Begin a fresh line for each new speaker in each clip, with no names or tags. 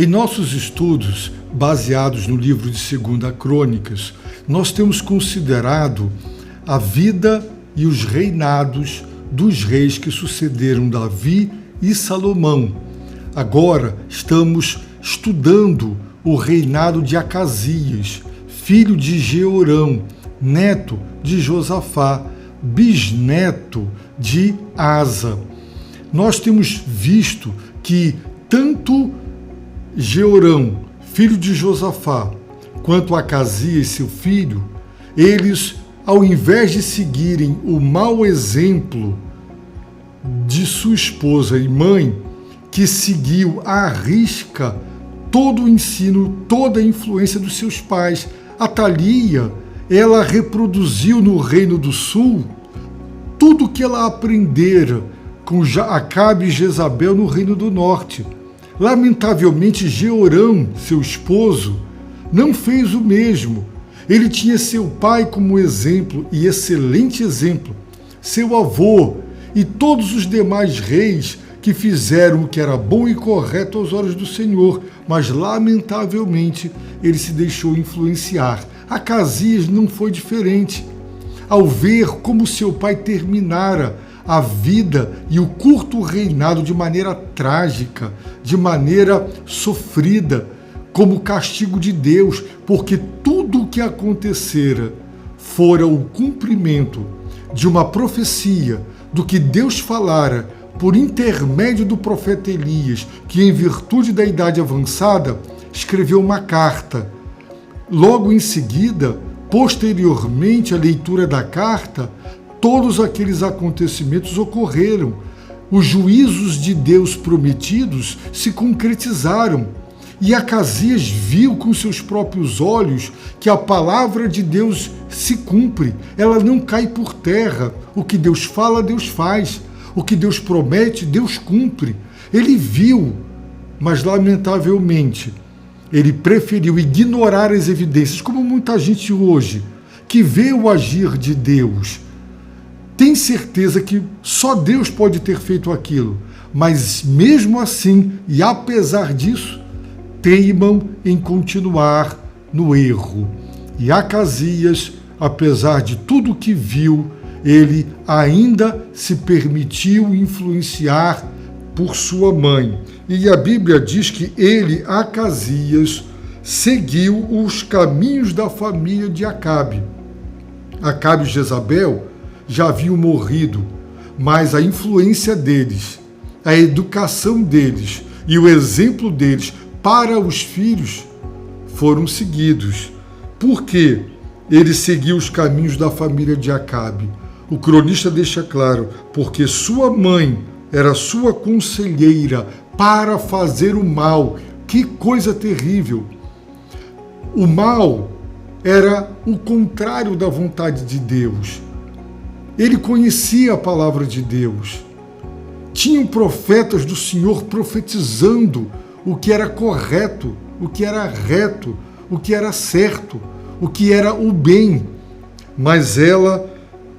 Em nossos estudos, baseados no livro de 2 Crônicas, nós temos considerado a vida e os reinados dos reis que sucederam Davi e Salomão. Agora estamos estudando o reinado de Acasias, filho de Jeorão, neto de Josafá, bisneto de Asa. Nós temos visto que tanto Jeorão, filho de Josafá, quanto Acasias, seu filho, eles, ao invés de seguirem o mau exemplo de sua esposa e mãe, que seguiu à risca todo o ensino, toda a influência dos seus pais, Atalia, ela reproduziu no Reino do Sul tudo que ela aprendera com Acabe e Jezabel no Reino do Norte. Lamentavelmente, Jeorão, seu esposo, não fez o mesmo. Ele tinha seu pai como exemplo, e excelente exemplo, seu avô e todos os demais reis que fizeram o que era bom e correto aos olhos do Senhor, mas lamentavelmente ele se deixou influenciar. Acasias não foi diferente. Ao ver como seu pai terminara a vida e o curto reinado de maneira trágica, de maneira sofrida, como castigo de Deus, porque tudo o que acontecera fora o cumprimento de uma profecia do que Deus falara por intermédio do profeta Elias, que em virtude da idade avançada escreveu uma carta. Logo em seguida, posteriormente à leitura da carta, todos aqueles acontecimentos ocorreram. Os juízos de Deus prometidos se concretizaram. E Acasias viu com seus próprios olhos que a palavra de Deus se cumpre. Ela não cai por terra. O que Deus fala, Deus faz. O que Deus promete, Deus cumpre. Ele viu, mas lamentavelmente, ele preferiu ignorar as evidências, como muita gente hoje, que vê o agir de Deus. Tem certeza que só Deus pode ter feito aquilo, mas mesmo assim, e apesar disso, teimam em continuar no erro. E Acasias, apesar de tudo que viu, ele ainda se permitiu influenciar por sua mãe. E a Bíblia diz que ele, Acasias, seguiu os caminhos da família de Acabe. Acabe e Jezabel já haviam morrido, mas a influência deles, a educação deles e o exemplo deles para os filhos foram seguidos. Por quê? Ele seguiu os caminhos da família de Acabe. O cronista deixa claro, porque sua mãe era sua conselheira para fazer o mal. Que coisa terrível! O mal era o contrário da vontade de Deus. Ele conhecia a palavra de Deus. Tinham profetas do Senhor profetizando o que era correto, o que era reto, o que era certo, o que era o bem. Mas ela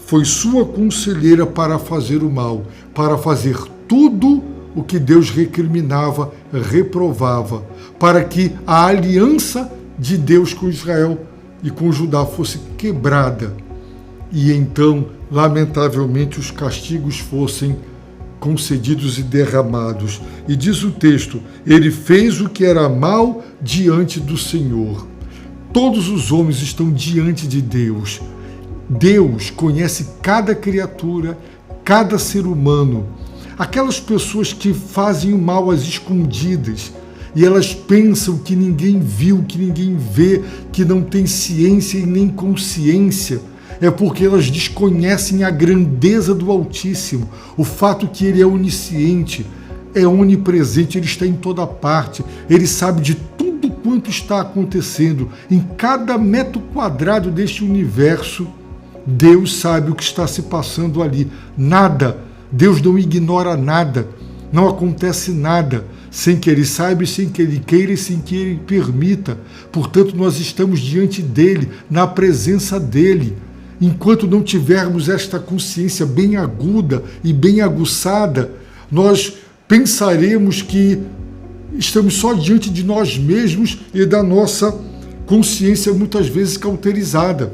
foi sua conselheira para fazer o mal, para fazer tudo o que Deus recriminava, reprovava, para que a aliança de Deus com Israel e com Judá fosse quebrada. E então, lamentavelmente, os castigos fossem concedidos e derramados. E diz o texto, ele fez o que era mal diante do Senhor. Todos os homens estão diante de Deus. Deus conhece cada criatura, cada ser humano. Aquelas pessoas que fazem o mal às escondidas e elas pensam que ninguém viu, que ninguém vê, que não tem ciência e nem consciência, é porque elas desconhecem a grandeza do Altíssimo, o fato que Ele é onisciente, é onipresente, Ele está em toda parte, Ele sabe de tudo quanto está acontecendo. Em cada metro quadrado deste universo, Deus sabe o que está se passando ali. Nada, Deus não ignora nada, não acontece nada sem que Ele saiba, sem que Ele queira e sem que Ele permita. Portanto, nós estamos diante dEle, na presença dEle. Enquanto não tivermos esta consciência bem aguda e bem aguçada, nós pensaremos que estamos só diante de nós mesmos e da nossa consciência muitas vezes cauterizada.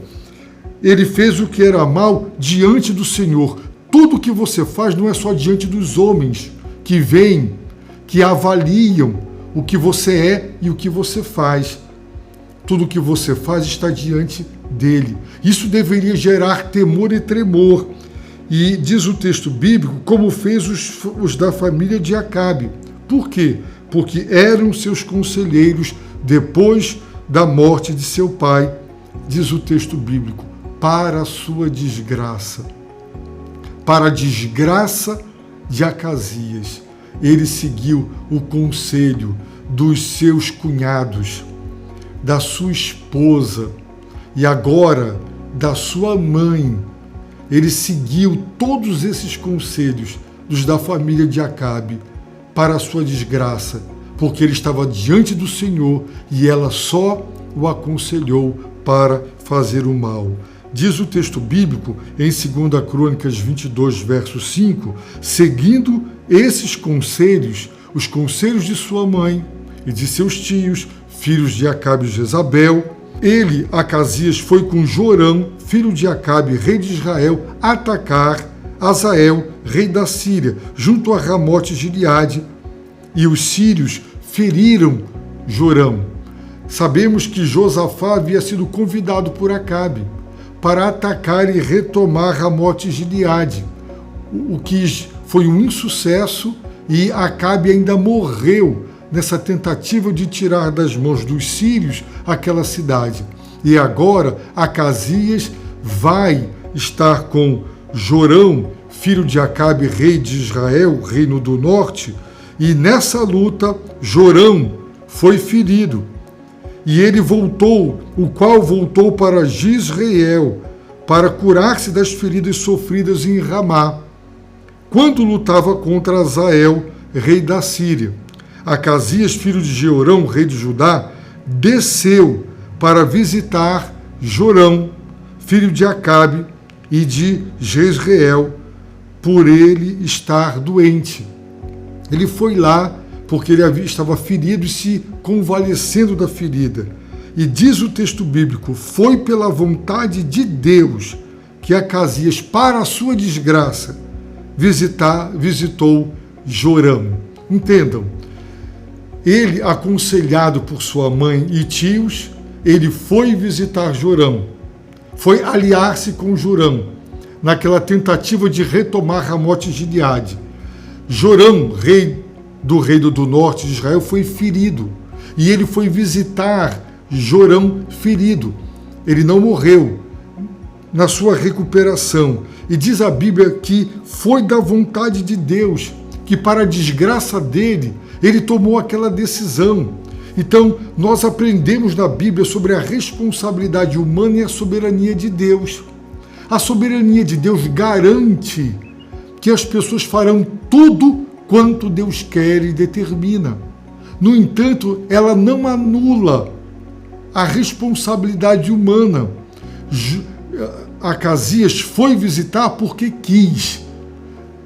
Ele fez o que era mal diante do Senhor. Tudo que você faz não é só diante dos homens que veem, que avaliam o que você é e o que você faz. Tudo o que você faz está diante dele. Isso deveria gerar temor e tremor. E diz o texto bíblico, como fez os da família de Acabe. Por quê? Porque eram seus conselheiros depois da morte de seu pai, diz o texto bíblico, para a sua desgraça. Para a desgraça de Acasias, ele seguiu o conselho dos seus cunhados, da sua esposa e agora da sua mãe. Ele seguiu todos esses conselhos dos da família de Acabe para a sua desgraça, porque ele estava diante do Senhor e ela só o aconselhou para fazer o mal. Diz o texto bíblico em 2 Crônicas 22, verso 5, seguindo esses conselhos, os conselhos de sua mãe e de seus tios, filhos de Acabe e Jezabel, ele, Acasias, foi com Jorão, filho de Acabe, rei de Israel, atacar Azael, rei da Síria, junto a Ramote Gileade, e os sírios feriram Jorão. Sabemos que Josafá havia sido convidado por Acabe para atacar e retomar Ramote Gileade, o que foi um insucesso, e Acabe ainda morreu nessa tentativa de tirar das mãos dos sírios aquela cidade. E agora Acasias vai estar com Jorão, filho de Acabe, rei de Israel, reino do norte, e nessa luta Jorão foi ferido. E ele voltou, o qual voltou para Jezreel, para curar-se das feridas sofridas em Ramá, quando lutava contra Azael, rei da Síria. Acasias, filho de Jeorão, rei de Judá, desceu para visitar Jorão, filho de Acabe e de Jezreel, por ele estar doente. Ele foi lá porque ele estava ferido e se convalescendo da ferida. E diz o texto bíblico, foi pela vontade de Deus que Acasias, para a sua desgraça, visitou Jorão. Entendam, ele, aconselhado por sua mãe e tios, ele foi visitar Jorão, foi aliar-se com Jorão, naquela tentativa de retomar Ramote Gileade. Jorão, rei do reino do norte de Israel, foi ferido, e ele foi visitar Jorão ferido. Ele não morreu na sua recuperação. E diz a Bíblia que foi da vontade de Deus, que para a desgraça dele, ele tomou aquela decisão. Então, nós aprendemos na Bíblia sobre a responsabilidade humana e a soberania de Deus. A soberania de Deus garante que as pessoas farão tudo quanto Deus quer e determina. No entanto, ela não anula a responsabilidade humana. Acasias foi visitar porque quis,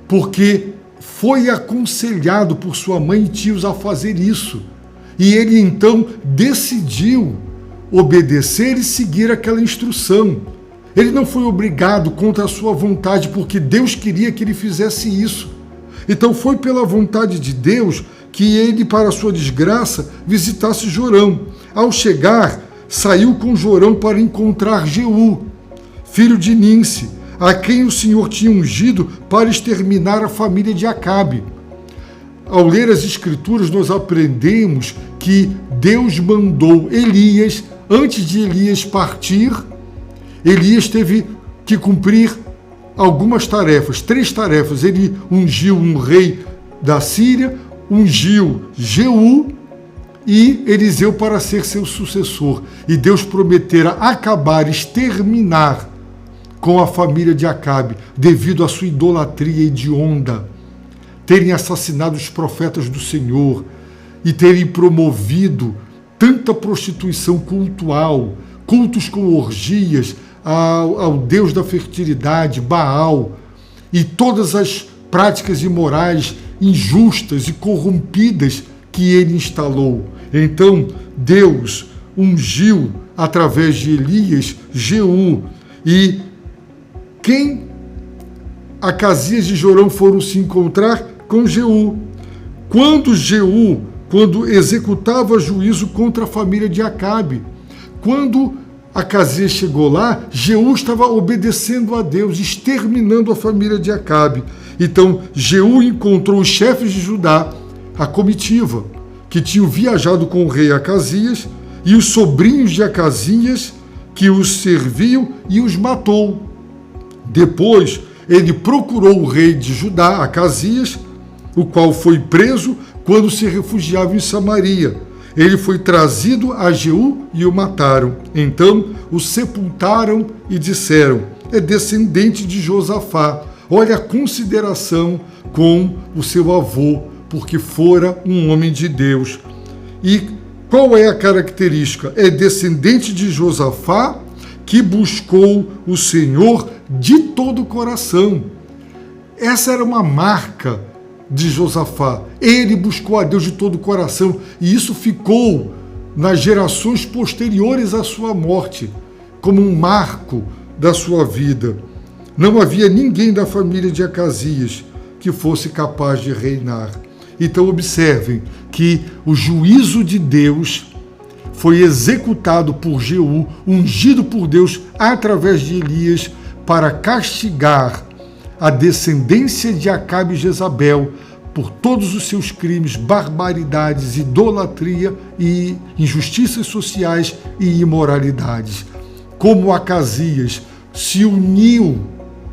porque foi aconselhado por sua mãe e tios a fazer isso. E ele então decidiu obedecer e seguir aquela instrução. Ele não foi obrigado contra a sua vontade, porque Deus queria que ele fizesse isso. Então foi pela vontade de Deus que ele, para sua desgraça, visitasse Jorão. Ao chegar, saiu com Jorão para encontrar Jeú, filho de Ninse, a quem o Senhor tinha ungido para exterminar a família de Acabe. Ao ler as Escrituras, nós aprendemos que Deus mandou Elias, antes de Elias partir, Elias teve que cumprir algumas tarefas, 3 tarefas. Ele ungiu um rei da Síria, ungiu Jeú e Eliseu para ser seu sucessor. E Deus prometera acabar, exterminar com a família de Acabe, devido à sua idolatria hedionda, terem assassinado os profetas do Senhor e terem promovido tanta prostituição cultual, cultos com orgias ao Deus da fertilidade, Baal, e todas as práticas imorais, injustas e corrompidas que ele instalou. Então Deus ungiu através de Elias Jeú, e quem Acasias e Jorão foram se encontrar com Jeú. Quando executava juízo contra a família de Acabe. Quando Acasias chegou lá, Jeú estava obedecendo a Deus, exterminando a família de Acabe. Então Jeú encontrou os chefes de Judá, a comitiva, que tinham viajado com o rei Acasias, e os sobrinhos de Acasias, que os serviam, e os matou. Depois ele procurou o rei de Judá, Acasias, o qual foi preso quando se refugiava em Samaria. Ele foi trazido a Jeú e o mataram. Então o sepultaram e disseram: é descendente de Josafá. Olha a consideração com o seu avô, porque fora um homem de Deus. E qual é a característica? É descendente de Josafá, que buscou o Senhor de todo o coração. Essa era uma marca de Josafá. Ele buscou a Deus de todo o coração, e isso ficou nas gerações posteriores à sua morte, como um marco da sua vida. Não havia ninguém da família de Acasias que fosse capaz de reinar. Então observem que o juízo de Deus foi executado por Jeú, ungido por Deus através de Elias, para castigar a descendência de Acabe e Jezabel por todos os seus crimes, barbaridades, idolatria e injustiças sociais e imoralidades. Como Acasias se uniu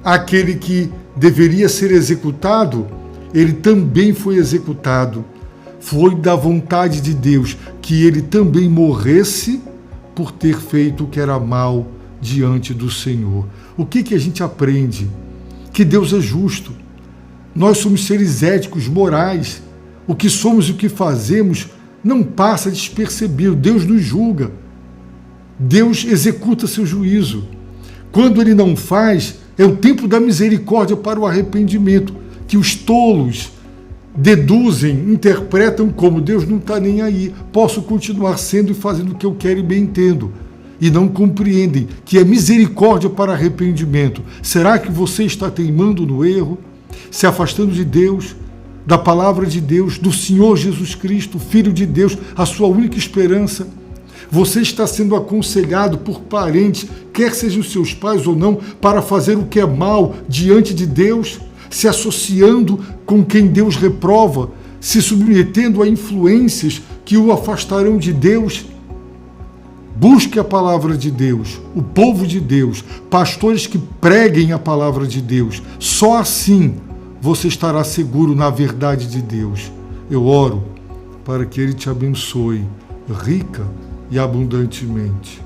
àquele que deveria ser executado, ele também foi executado. Foi da vontade de Deus que ele também morresse por ter feito o que era mal diante do Senhor. O que a gente aprende? Que Deus é justo. Nós somos seres éticos, morais. O que somos e o que fazemos não passa despercebido. Deus nos julga. Deus executa seu juízo. Quando ele não faz, é o tempo da misericórdia para o arrependimento, que os tolos deduzem, interpretam como: Deus não está nem aí, posso continuar sendo e fazendo o que eu quero e bem entendo. E não compreendem que é misericórdia para arrependimento. Será que você está teimando no erro, se afastando de Deus, da palavra de Deus, do Senhor Jesus Cristo, Filho de Deus, a sua única esperança? Você está sendo aconselhado por parentes, quer sejam seus pais ou não, para fazer o que é mal diante de Deus, se associando com quem Deus reprova, se submetendo a influências que o afastarão de Deus. Busque a palavra de Deus, o povo de Deus, pastores que preguem a palavra de Deus. Só assim você estará seguro na verdade de Deus. Eu oro para que Ele te abençoe rica e abundantemente.